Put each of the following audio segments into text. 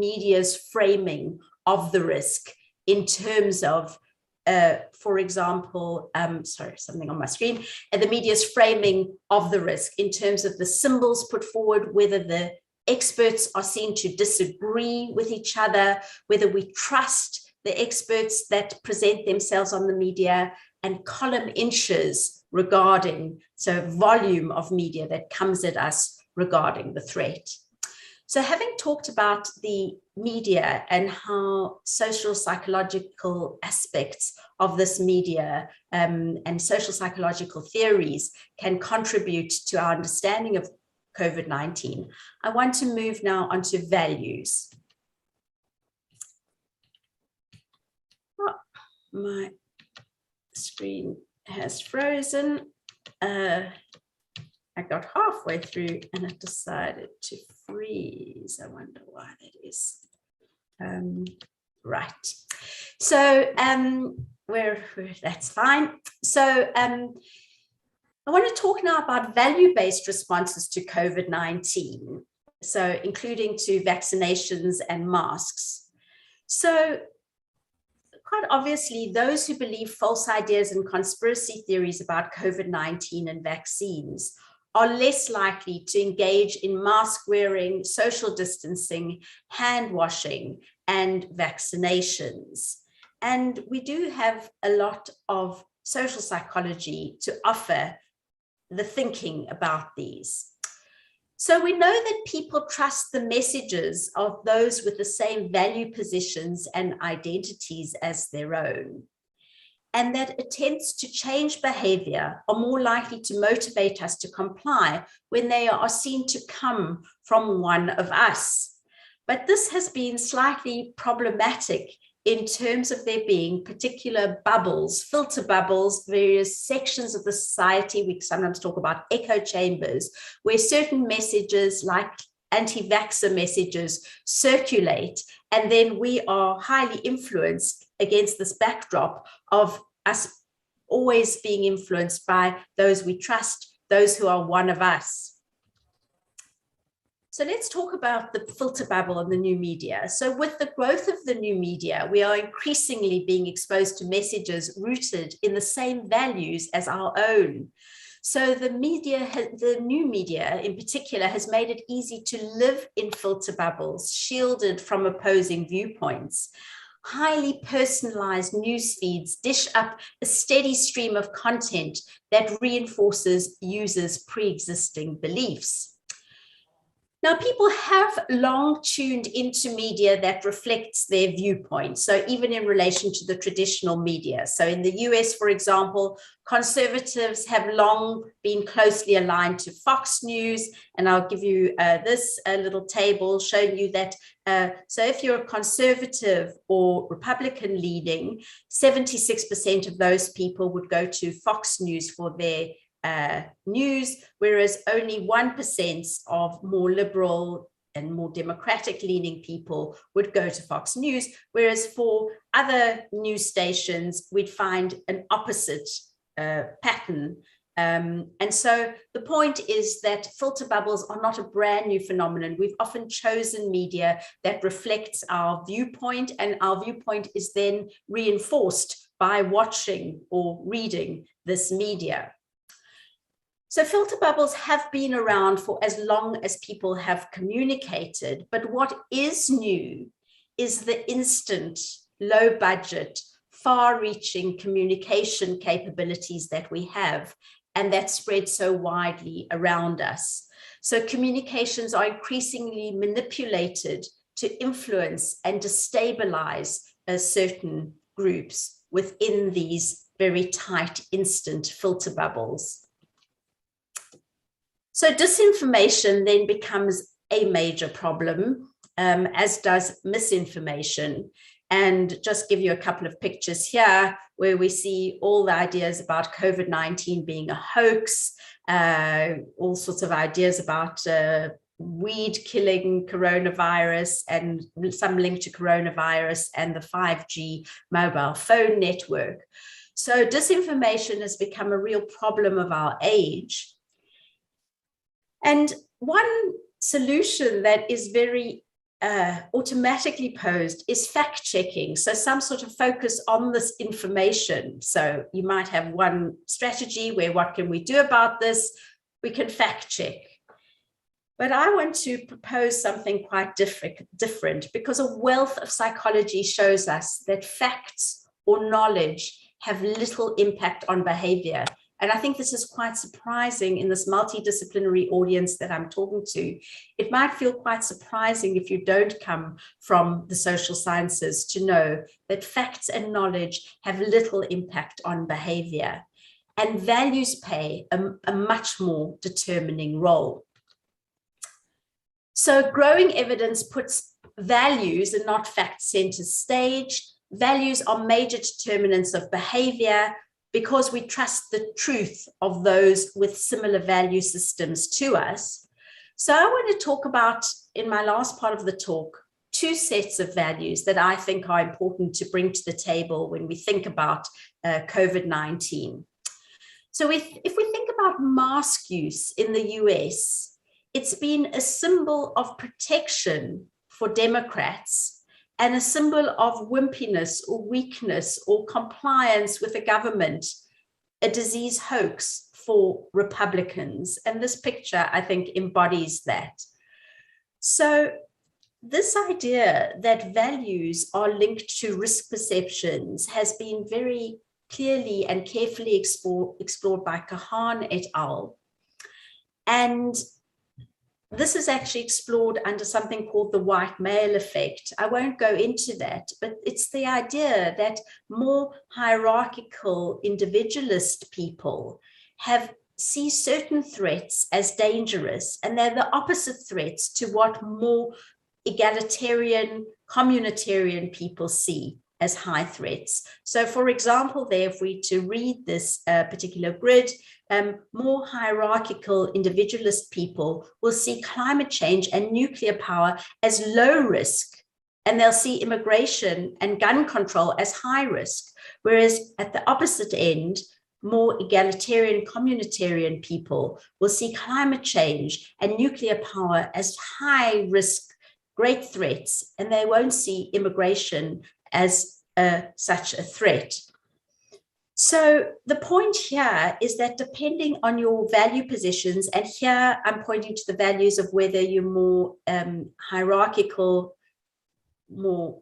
media's framing of the risk in terms of, for example, sorry, something on my screen, the media's framing of the risk in terms of the symbols put forward, whether the experts are seen to disagree with each other, whether we trust the experts that present themselves on the media, and column inches regarding, so volume of media that comes at us regarding the threat. So having talked about the media and how social psychological aspects of this media and social psychological theories can contribute to our understanding of COVID-19, I want to move now onto values. Oh, my screen has frozen. I got halfway through and it decided to freeze. I wonder why that is. Right. So that's fine. So I want to talk now about value-based responses to COVID-19, so including to vaccinations and masks. So quite obviously, those who believe false ideas and conspiracy theories about COVID-19 and vaccines are less likely to engage in mask wearing, social distancing, hand washing, and vaccinations. And we do have a lot of social psychology to offer the thinking about these. So we know that people trust the messages of those with the same value positions and identities as their own, and that attempts to change behavior are more likely to motivate us to comply when they are seen to come from one of us. But this has been slightly problematic in terms of there being particular bubbles, filter bubbles, various sections of the society. We sometimes talk about echo chambers, where certain messages like anti-vaxxer messages circulate, and then we are highly influenced against this backdrop of us always being influenced by those we trust, those who are one of us. So let's talk about the filter bubble and the new media. So with the growth of the new media, we are increasingly being exposed to messages rooted in the same values as our own. So the new media in particular has made it easy to live in filter bubbles, shielded from opposing viewpoints. Highly personalized news feeds dish up a steady stream of content that reinforces users' pre-existing beliefs. Now, people have long tuned into media that reflects their viewpoint. So even in relation to the traditional media. So in the US, for example, conservatives have long been closely aligned to Fox News. And I'll give you this little table showing you that. So if you're a conservative or Republican leading, 76% of those people would go to Fox News for their news, whereas only 1% of more liberal and more democratic leaning people would go to Fox News, whereas for other news stations, we'd find an opposite pattern. And so the point is that filter bubbles are not a brand new phenomenon. We've often chosen media that reflects our viewpoint, and our viewpoint is then reinforced by watching or reading this media. So filter bubbles have been around for as long as people have communicated, but what is new is the instant, low budget, far-reaching communication capabilities that we have, and that spread so widely around us. So communications are increasingly manipulated to influence and destabilize certain groups within these very tight, instant filter bubbles. So disinformation then becomes a major problem, as does misinformation. And just give you a couple of pictures here where we see all the ideas about COVID-19 being a hoax, all sorts of ideas about weed killing coronavirus and some link to coronavirus and the 5G mobile phone network. So disinformation has become a real problem of our age. And one solution that is very automatically posed is fact checking. So some sort of focus on this information. So you might have one strategy where what can we do about this? We can fact check. But I want to propose something quite different because a wealth of psychology shows us that facts or knowledge have little impact on behavior. And I think this is quite surprising in this multidisciplinary audience that I'm talking to. It might feel quite surprising if you don't come from the social sciences to know that facts and knowledge have little impact on behavior. And values play a much more determining role. So growing evidence puts values and not facts center stage. Values are major determinants of behavior because we trust the truth of those with similar value systems to us. So I want to talk about, in my last part of the talk, two sets of values that I think are important to bring to the table when we think about COVID-19. So if we think about mask use in the US, it's been a symbol of protection for Democrats and a symbol of wimpiness or weakness or compliance with the government, a disease hoax for Republicans. And this picture, I think, embodies that. So this idea that values are linked to risk perceptions has been very clearly and carefully explored by Kahan et al. And this is actually explored under something called the white male effect. I won't go into that, but it's the idea that more hierarchical individualist people see certain threats as dangerous, and they're the opposite threats to what more egalitarian, communitarian people see as high threats. So for example, there, if we to read this particular grid, more hierarchical individualist people will see climate change and nuclear power as low risk, and they'll see immigration and gun control as high risk. Whereas at the opposite end, more egalitarian, communitarian people will see climate change and nuclear power as high risk, great threats, and they won't see immigration as such a threat. So the point here is that depending on your value positions, and here I'm pointing to the values of whether you're more hierarchical, more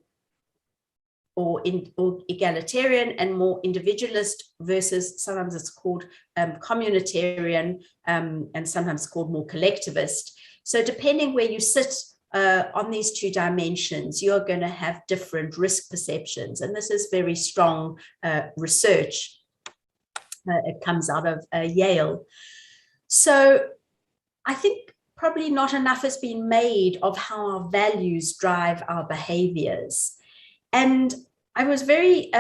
or egalitarian, and more individualist versus sometimes it's called communitarian, and sometimes called more collectivist. So depending where you sit on these two dimensions, you're going to have different risk perceptions. And this is very strong research. It comes out of Yale. So I think probably not enough has been made of how our values drive our behaviors. And I was very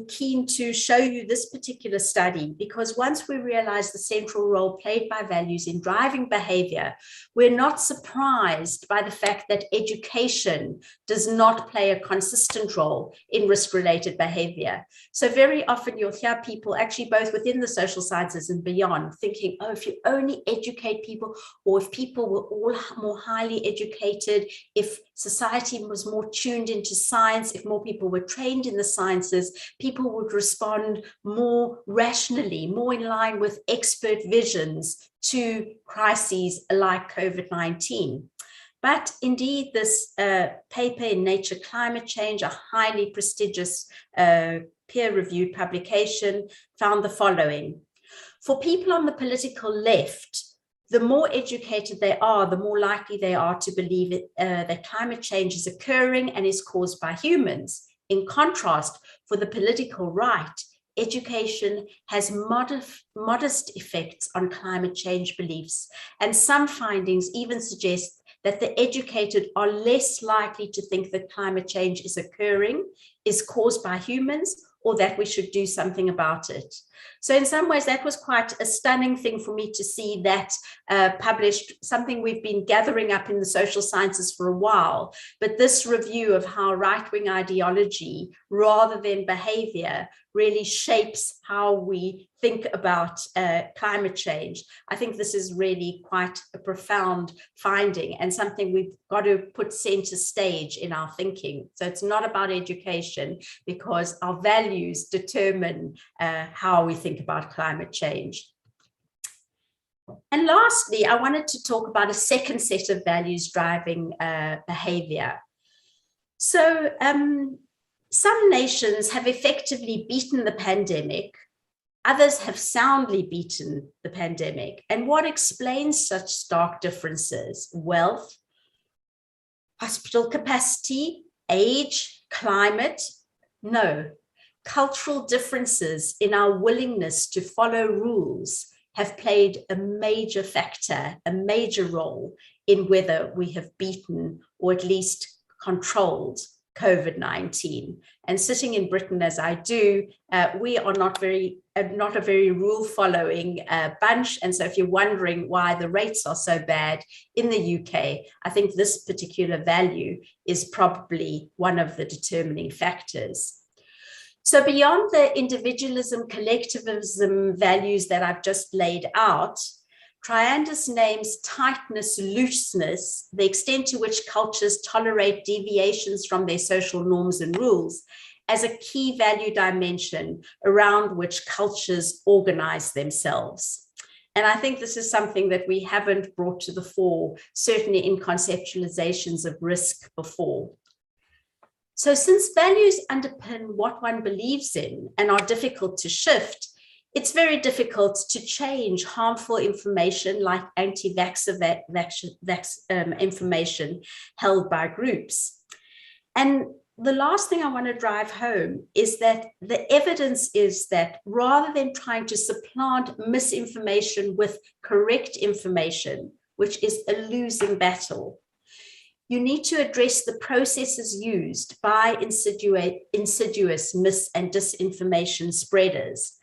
keen to show you this particular study, because once we realize the central role played by values in driving behavior, we're not surprised by the fact that education does not play a consistent role in risk-related behavior. So very often you'll hear people, actually both within the social sciences and beyond, thinking, oh, if you only educate people, or if people were all more highly educated, if society was more tuned into science, if more people were trained in the sciences, people would respond more rationally, more in line with expert visions to crises like COVID-19. But indeed, this paper in Nature Climate Change, a highly prestigious peer-reviewed publication, found the following. For people on the political left, the more educated they are, the more likely they are to believe that climate change is occurring and is caused by humans. In contrast, for the political right, education has modest effects on climate change beliefs. And some findings even suggest that the educated are less likely to think that climate change is occurring, is caused by humans, or that we should do something about it. So in some ways, that was quite a stunning thing for me to see that published, something we've been gathering up in the social sciences for a while. But this review of how right-wing ideology, rather than behavior, really shapes how we think about climate change. I think this is really quite a profound finding and something we've got to put center stage in our thinking. So it's not about education, because our values determine how we think about climate change. And lastly, I wanted to talk about a second set of values driving behavior. So some nations have effectively beaten the pandemic. Others have soundly beaten the pandemic. And what explains such stark differences? Wealth, hospital capacity, age, climate? No. Cultural differences in our willingness to follow rules have played a major factor, a major role in whether we have beaten or at least controlled COVID-19. And sitting in Britain as I do, we are not a very rule-following bunch. And so if you're wondering why the rates are so bad in the UK, I think this particular value is probably one of the determining factors. So beyond the individualism, collectivism values that I've just laid out, Triandus names tightness, looseness, the extent to which cultures tolerate deviations from their social norms and rules, as a key value dimension around which cultures organize themselves. And I think this is something that we haven't brought to the fore, certainly in conceptualizations of risk before. So since values underpin what one believes in and are difficult to shift, it's very difficult to change harmful information like anti-vaxxer information held by groups. And the last thing I want to drive home is that the evidence is that rather than trying to supplant misinformation with correct information, which is a losing battle, you need to address the processes used by insidious mis- and disinformation spreaders.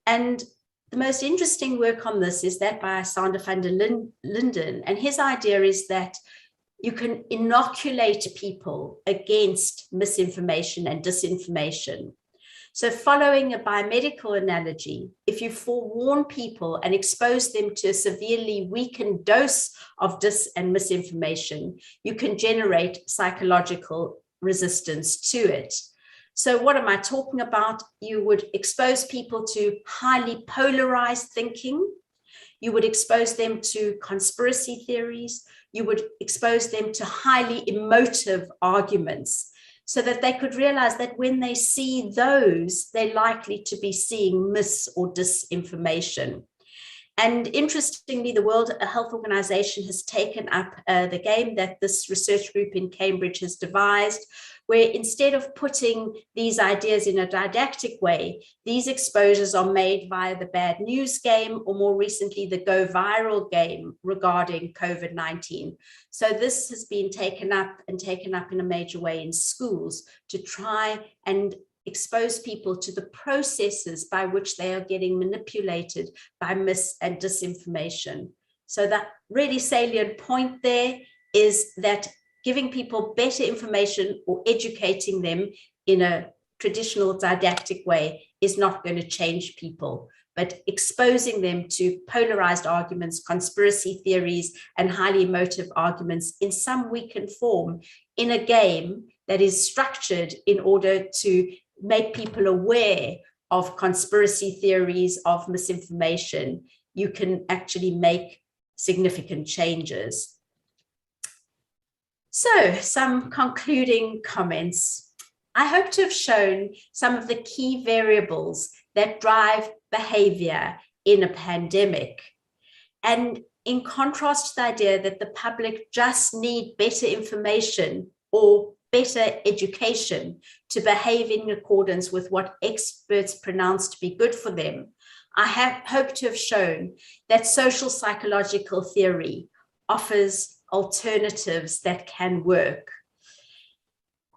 And the most interesting work on this is that by Sander van der Linden. And his idea is that you can inoculate people against misinformation and disinformation. So following a biomedical analogy, if you forewarn people and expose them to a severely weakened dose of dis and misinformation, you can generate psychological resistance to it. So what am I talking about? You would expose people to highly polarized thinking. You would expose them to conspiracy theories. You would expose them to highly emotive arguments so that they could realize that when they see those, they're likely to be seeing mis or disinformation. And interestingly, the World Health Organization has taken up the game that this research group in Cambridge has devised, where instead of putting these ideas in a didactic way, these exposures are made via the bad news game, or more recently, the go viral game regarding COVID-19. So this has been taken up in a major way in schools to try and expose people to the processes by which they are getting manipulated by mis and disinformation. So that really salient point there is that giving people better information or educating them in a traditional didactic way is not going to change people, but exposing them to polarized arguments, conspiracy theories, and highly emotive arguments in some weakened form in a game that is structured in order to make people aware of conspiracy theories, of misinformation, you can actually make significant changes. So, some concluding comments. I hope to have shown some of the key variables that drive behavior in a pandemic. And in contrast to the idea that the public just need better information or better education to behave in accordance with what experts pronounce to be good for them, I hope to have shown that social psychological theory offers alternatives that can work.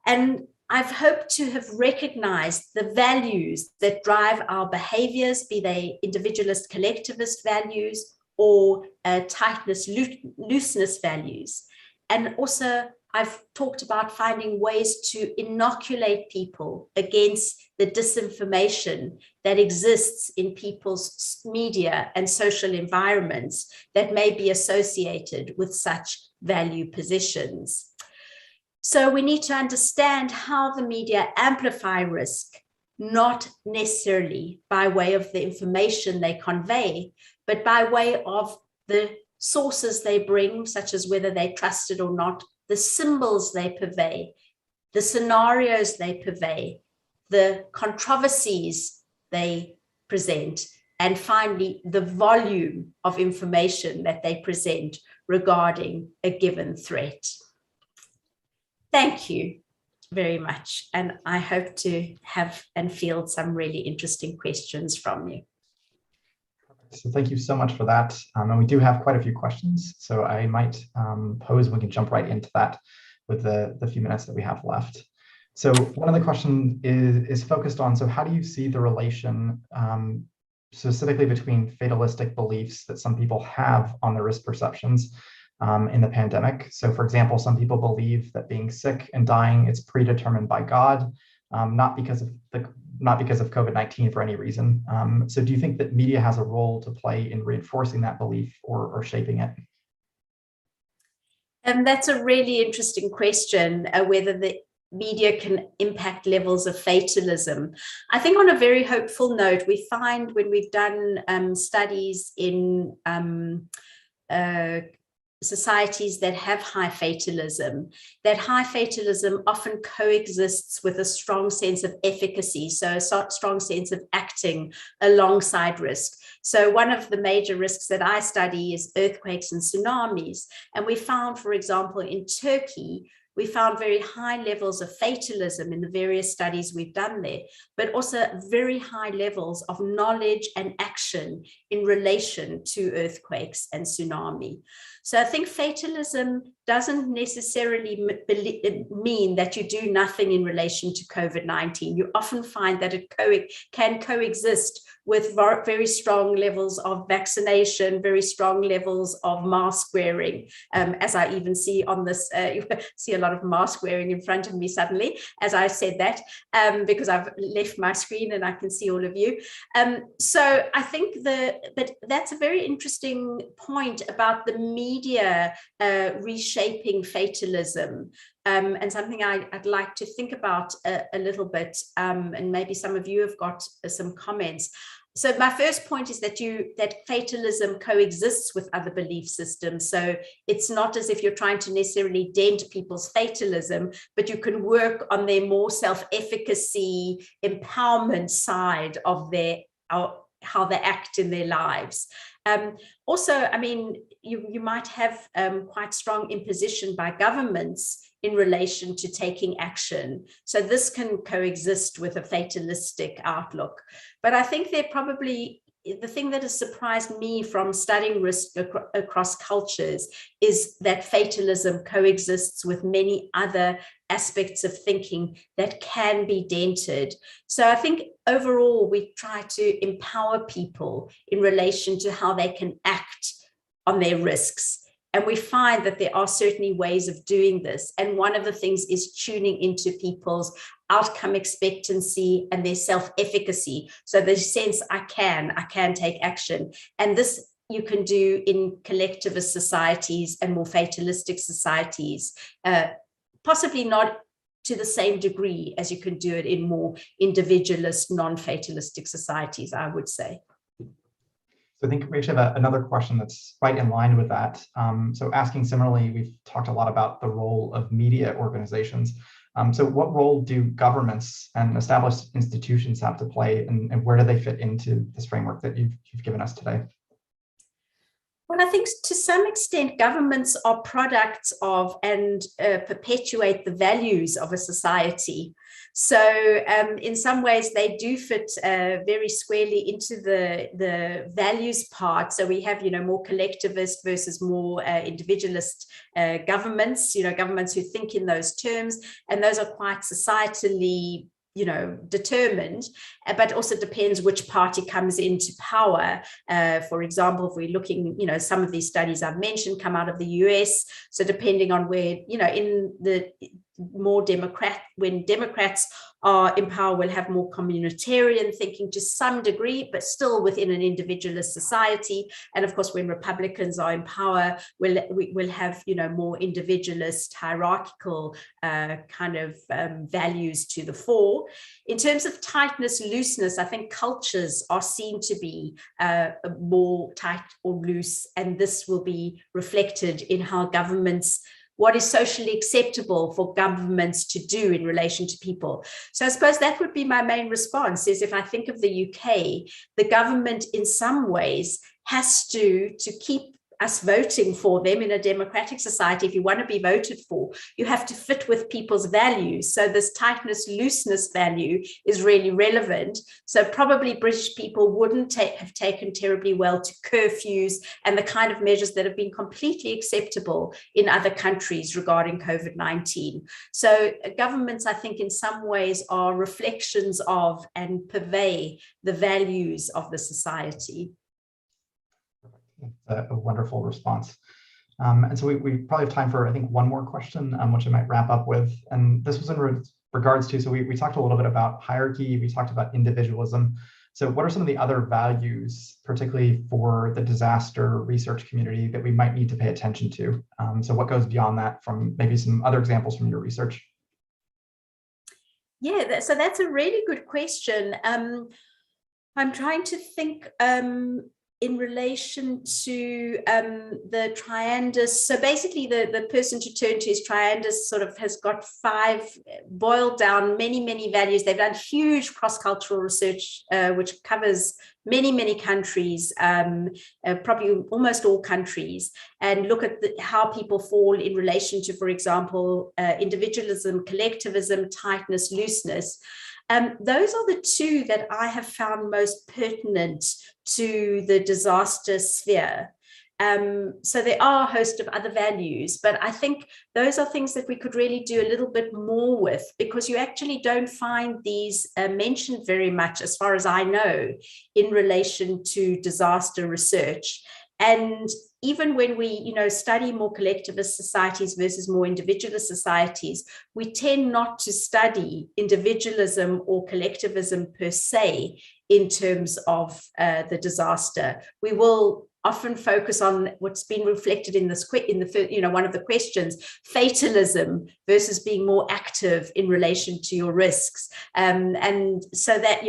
And I've hoped to have recognized the values that drive our behaviors, be they individualist, collectivist values, or tightness, looseness values. And also, I've talked about finding ways to inoculate people against the disinformation that exists in people's media and social environments that may be associated with such value positions. So we need to understand how the media amplify risk, not necessarily by way of the information they convey, but by way of the sources they bring, such as whether they're trusted or not, the symbols they purvey, the scenarios they purvey, the controversies they present, and finally, the volume of information that they present regarding a given threat. Thank you very much. And I hope to have and field some really interesting questions from you. So thank you so much for that. And we do have quite a few questions, so I might pose, and we can jump right into that with the few minutes that we have left. So one of the questions is focused on, so how do you see the relation specifically between fatalistic beliefs that some people have on the risk perceptions in the pandemic? So for example, some people believe that being sick and dying is predetermined by God, not because of COVID-19 for any reason. So do you think that media has a role to play in reinforcing that belief or shaping it? And that's a really interesting question, whether the media can impact levels of fatalism. I think on a very hopeful note, we find when we've done studies in societies that have high fatalism, that high fatalism often coexists with a strong sense of efficacy, so a strong sense of acting alongside risk. So one of the major risks that I study is earthquakes and tsunamis. And we found, for example, in Turkey, we found very high levels of fatalism in the various studies we've done there, but also very high levels of knowledge and action in relation to earthquakes and tsunami. So I think fatalism doesn't necessarily mean that you do nothing in relation to COVID-19. You often find that it can coexist with very strong levels of vaccination, very strong levels of mask wearing, as I even see on this, you see a lot of mask wearing in front of me suddenly, as I said that, because I've left my screen and I can see all of you. So I think but that's a very interesting point about the media reshaping fatalism. And something I'd like to think about a little bit, and maybe some of you have got some comments. So my first point is that fatalism coexists with other belief systems. So it's not as if you're trying to necessarily dent people's fatalism, but you can work on their more self-efficacy, empowerment side of how they act in their lives. Also, I mean, you might have quite strong imposition by governments in relation to taking action. So this can coexist with a fatalistic outlook. But I think the thing that has surprised me from studying risk across cultures is that fatalism coexists with many other aspects of thinking that can be dented. So I think overall, we try to empower people in relation to how they can act on their risks. And we find that there are certainly ways of doing this. And one of the things is tuning into people's outcome expectancy and their self-efficacy. So the sense I can take action. And this you can do in collectivist societies and more fatalistic societies, possibly not to the same degree as you can do it in more individualist, non-fatalistic societies, I would say. So I think we actually have another question that's right in line with that. So asking similarly, we've talked a lot about the role of media organizations. So what role do governments and established institutions have to play, and where do they fit into this framework that you've given us today? Well, I think to some extent, governments are products of and perpetuate the values of a society. So in some ways, they do fit very squarely into the values part. So we have, more collectivist versus more individualist governments, governments who think in those terms, and those are quite societally determined, but also depends which party comes into power. For example, if we're looking, some of these studies I've mentioned come out of the US. So depending on where, in the more when Democrats are in power, we'll have more communitarian thinking to some degree, but still within an individualist society. And of course, when Republicans are in power, we'll have more individualist, hierarchical kind of values to the fore. In terms of tightness, looseness, I think cultures are seen to be more tight or loose, and this will be reflected in how governments, what is socially acceptable for governments to do in relation to people. So I suppose that would be my main response, is if I think of the UK, the government in some ways has to keep us voting for them in a democratic society. If you want to be voted for, you have to fit with people's values. So this tightness, looseness value is really relevant. So probably British people wouldn't have taken terribly well to curfews and the kind of measures that have been completely acceptable in other countries regarding COVID-19. So governments, I think, in some ways are reflections of and purvey the values of the society. A wonderful response. And so we probably have time for, I think, one more question, which I might wrap up with. And this was in regards to, so we talked a little bit about hierarchy, we talked about individualism. So what are some of the other values, particularly for the disaster research community, that we might need to pay attention to? So what goes beyond that, from maybe some other examples from your research? Yeah, so that's a really good question. I'm trying to think in relation to the triandus. So basically the person to turn to is triandus sort of has got 5 boiled down many values. They've done huge cross-cultural research, which covers many countries, probably almost all countries, and look at how people fall in relation to, for example, individualism, collectivism, tightness, looseness. Those are the 2 that I have found most pertinent to the disaster sphere. So there are a host of other values, but I think those are things that we could really do a little bit more with, because you actually don't find these mentioned very much, as far as I know, in relation to disaster research. And even when we, study more collectivist societies versus more individualist societies, we tend not to study individualism or collectivism per se in terms of the disaster. We will often focus on what's been reflected in this, one of the questions, fatalism versus being more active in relation to your risks. And so that,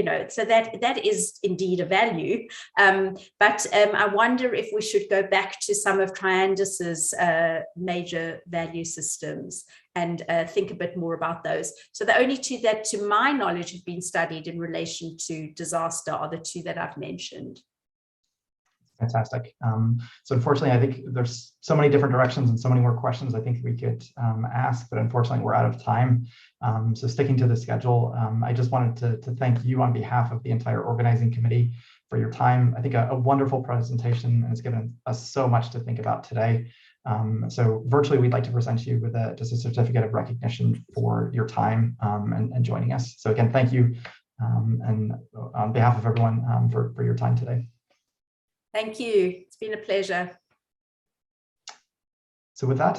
that is indeed a value. But I wonder if we should go back to some of Triandus's major value systems and think a bit more about those. So the only 2 that, to my knowledge, have been studied in relation to disaster are the 2 that I've mentioned. Fantastic. So unfortunately, I think there's so many different directions and so many more questions I think we could ask, but unfortunately we're out of time. So sticking to the schedule, I just wanted to thank you on behalf of the entire organizing committee for your time. I think a wonderful presentation, and it's given us so much to think about today. So virtually, we'd like to present you with just a certificate of recognition for your time and joining us. So again, thank you, and on behalf of everyone for your time today. Thank you. It's been a pleasure. So with that,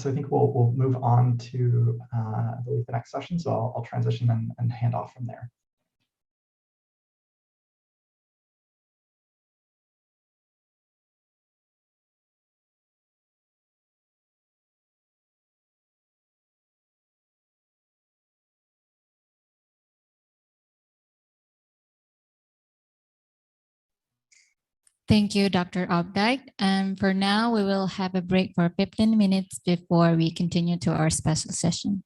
so I think we'll move on to I believe the next session. So I'll transition and hand off from there. Thank you, Dr. Updike. And for now, we will have a break for 15 minutes before we continue to our special session.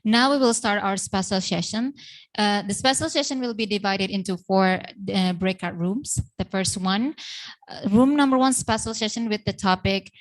Now we will start our special session. The special session will be divided into 4 breakout rooms. The first one, room number 1, special session with the topic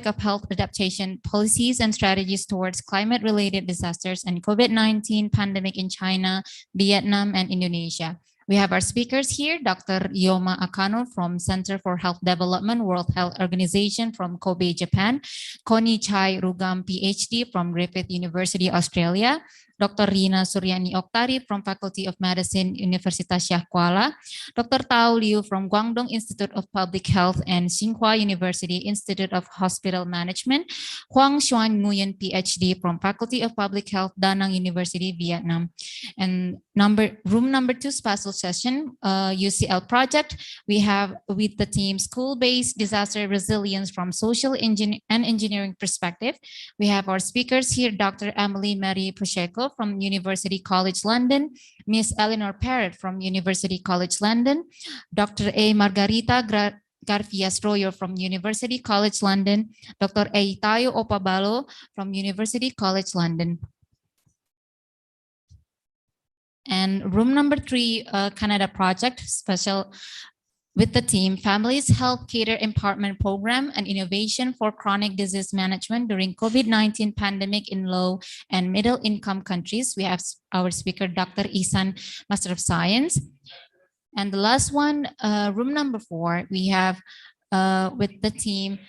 of health adaptation policies and strategies towards climate-related disasters and COVID-19 pandemic in China, Vietnam, and Indonesia. We have our speakers here, Dr. Yoma Akano from Center for Health Development, World Health Organization from Kobe, Japan, Connie Chai Rugam, PhD from Griffith University, Australia, Dr. Rina Suryani Oktari from Faculty of Medicine, Universitas Syah Kuala, Dr. Tao Liu from Guangdong Institute of Public Health and Tsinghua University Institute of Hospital Management, Huang Xuan Nguyen, PhD from Faculty of Public Health, Da Nang University, Vietnam. And room number 2, special session, UCL project. We have with the team school-based disaster resilience from social and engineering perspective. We have our speakers here, Dr. Emily Mary Pacheco from University College London, Miss Eleanor Parrott from University College London, Dr. A. Margarita Garfias Royo from University College London, Dr. A. Tayo Opabalo from University College London. And room number 3, Canada project, special with the team, Families Health Care Empowerment Program and Innovation for Chronic Disease Management during COVID-19 pandemic in low and middle income countries. We have our speaker, Dr. Isan, Master of Science. And the last one, room number 4, we have with the team,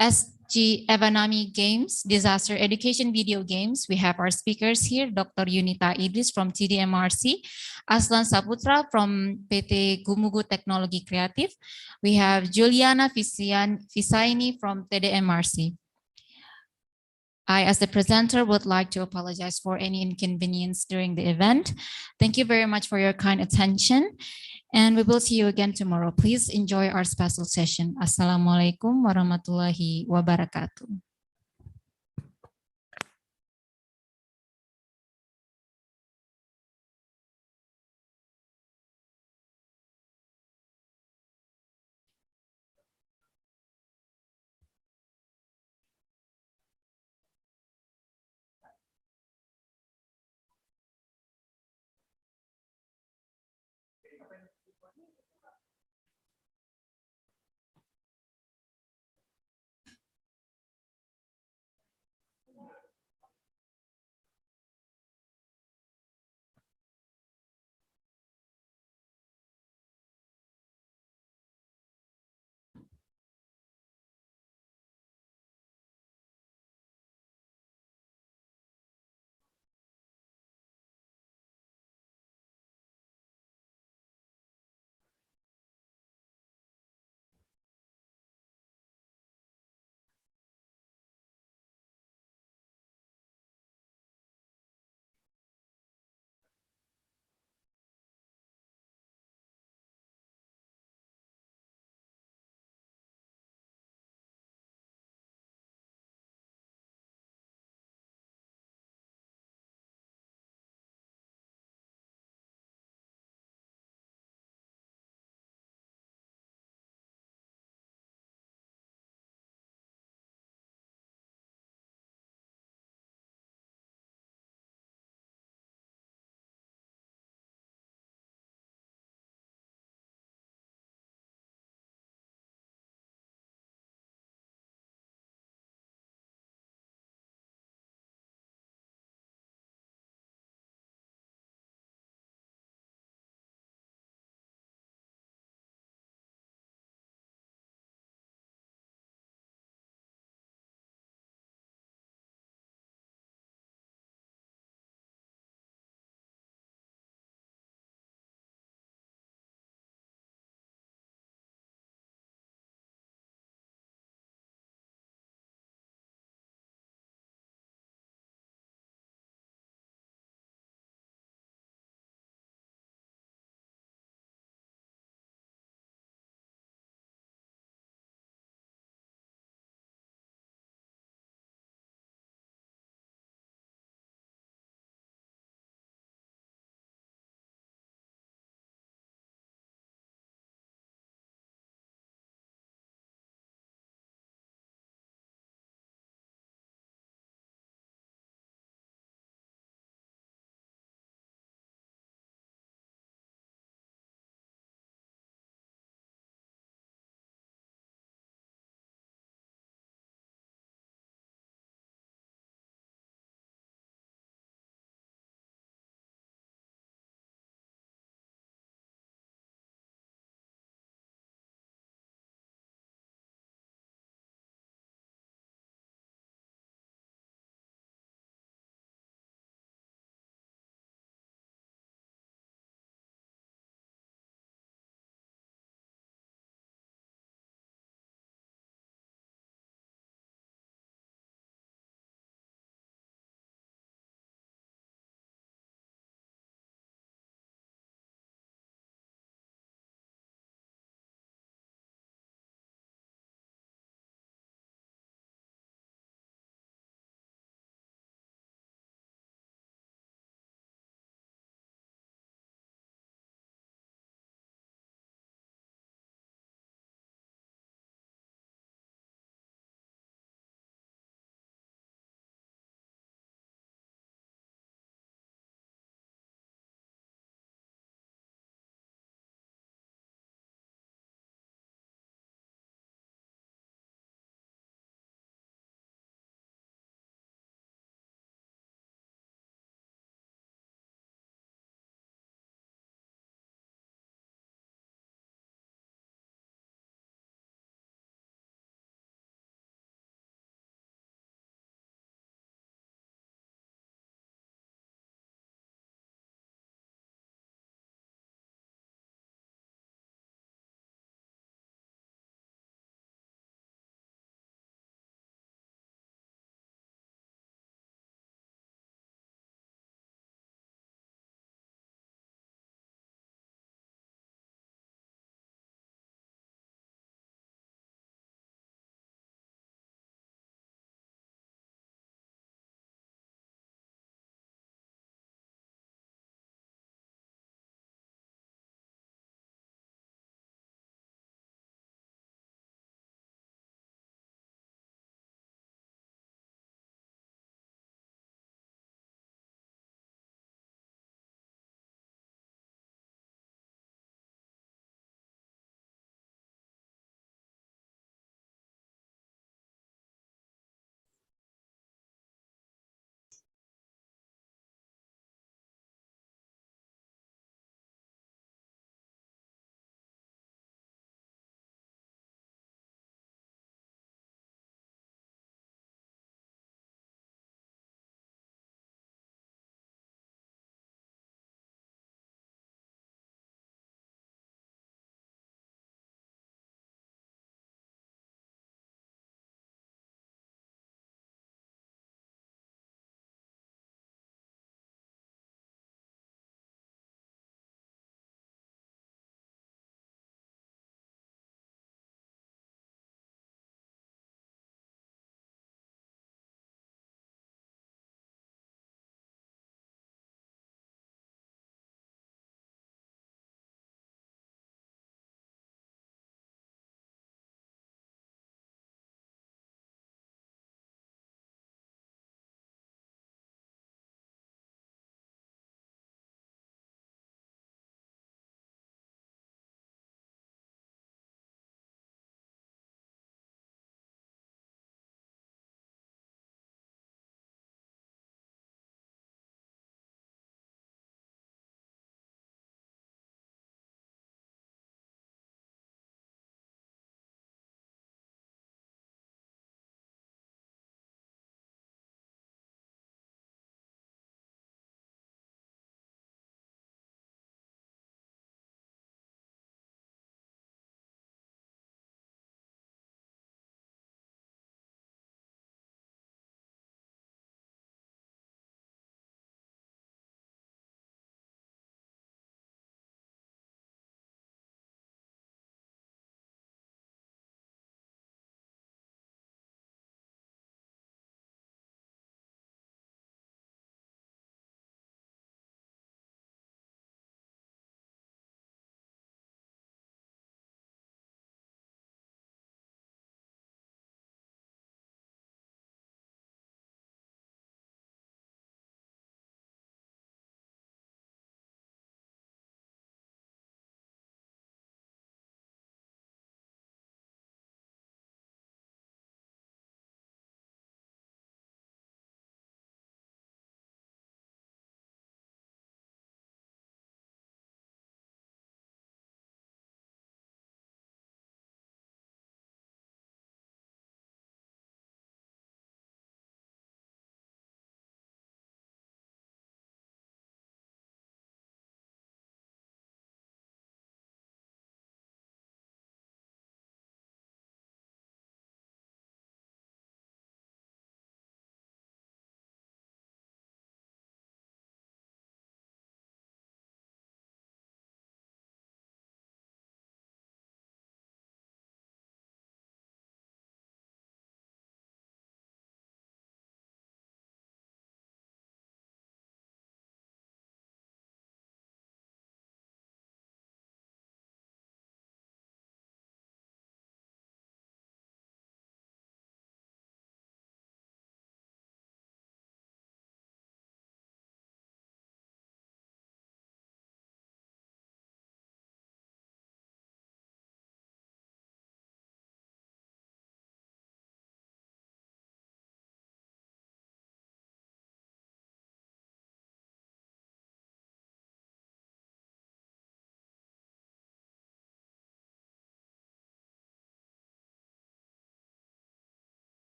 SG Evanami Games, Disaster Education Video Games. We have our speakers here, Dr. Yunita Idris from TDMRC, Aslan Saputra from PT Gumugu Teknologi Kreatif. We have Juliana Fisaini from TDMRC. I, as the presenter, would like to apologize for any inconvenience during the event. Thank you very much for your kind attention. And we will see you again tomorrow. Please enjoy our special session. Assalamualaikum warahmatullahi wabarakatuh.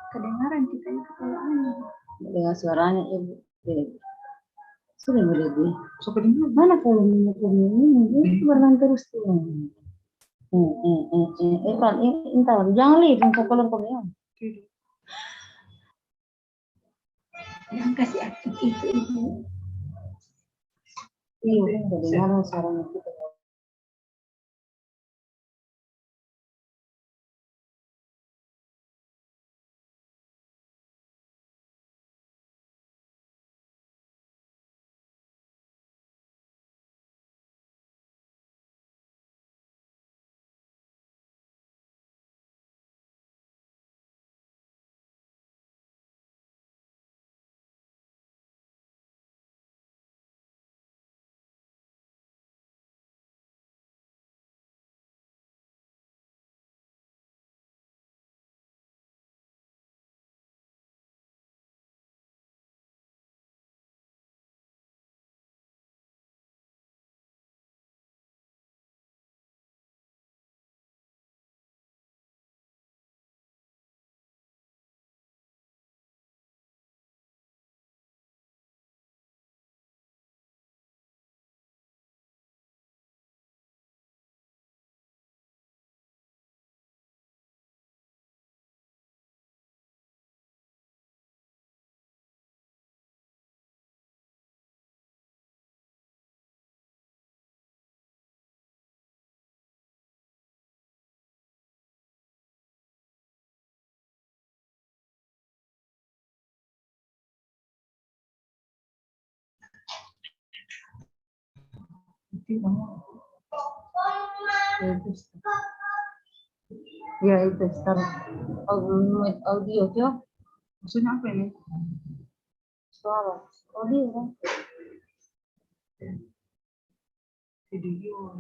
Kedengaran kita itu kepalaannya. Dengar suaranya ibu. Sudah lebih. So kedengaran mana kalau ini berenang terus tuh. Kan entar jangan lihat yang sekolah kau ya. Yang kasih aktif itu ibu. Iya, kedengaran suaranya kita. Ya itu sekarang audio tuh maksudnya apa ini suara audio kan video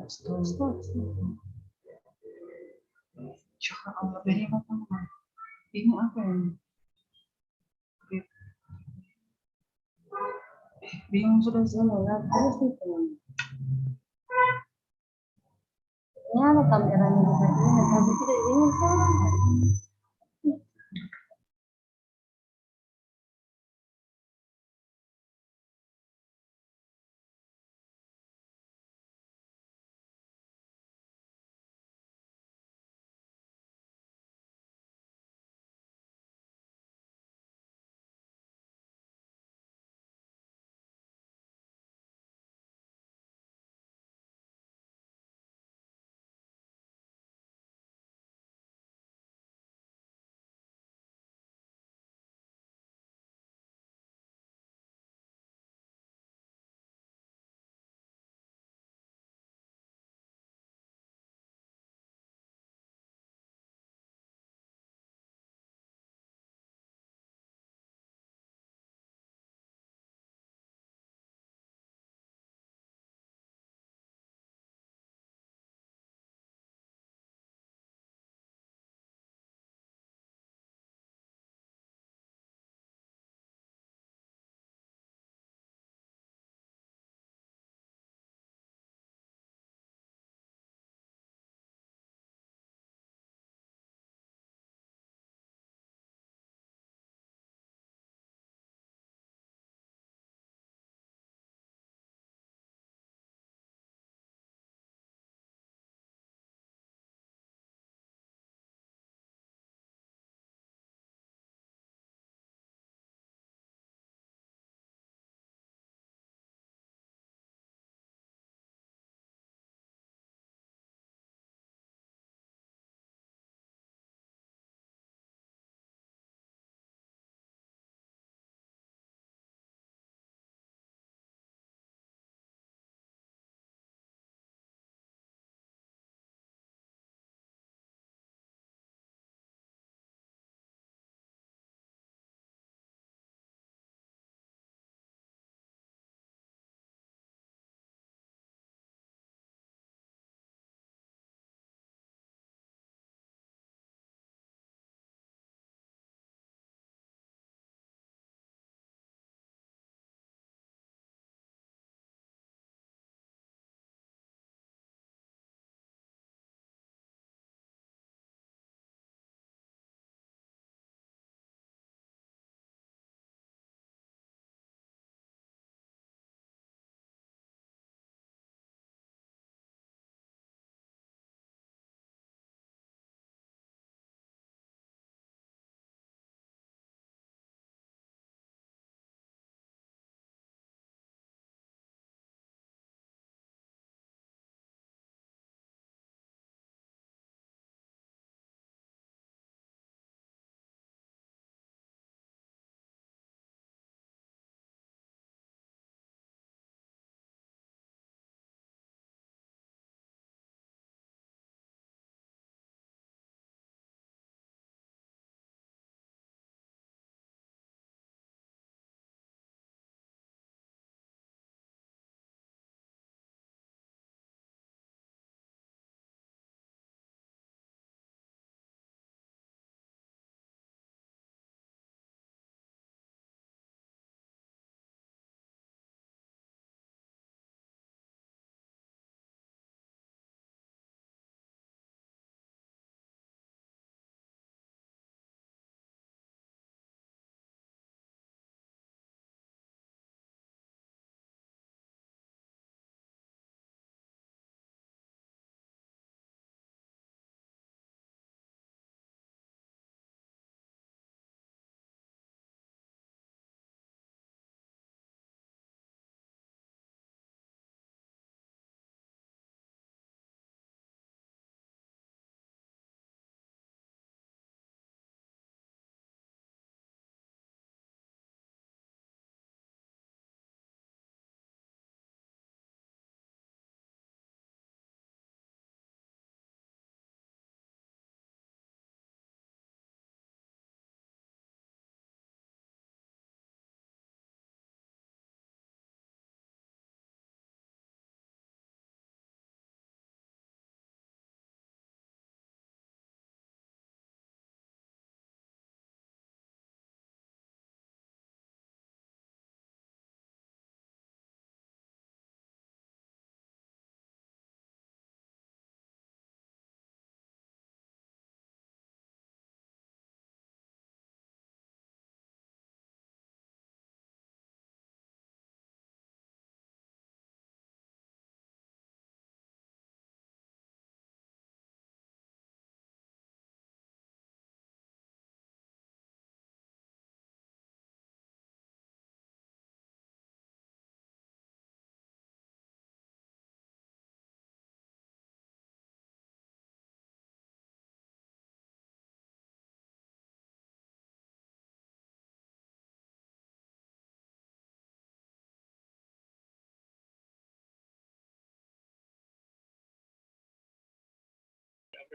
stop Allah beri apa ini apa ini bingung sudah semua terus itu ini ada kameranya juga ini tapi tidak ini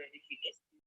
already finished.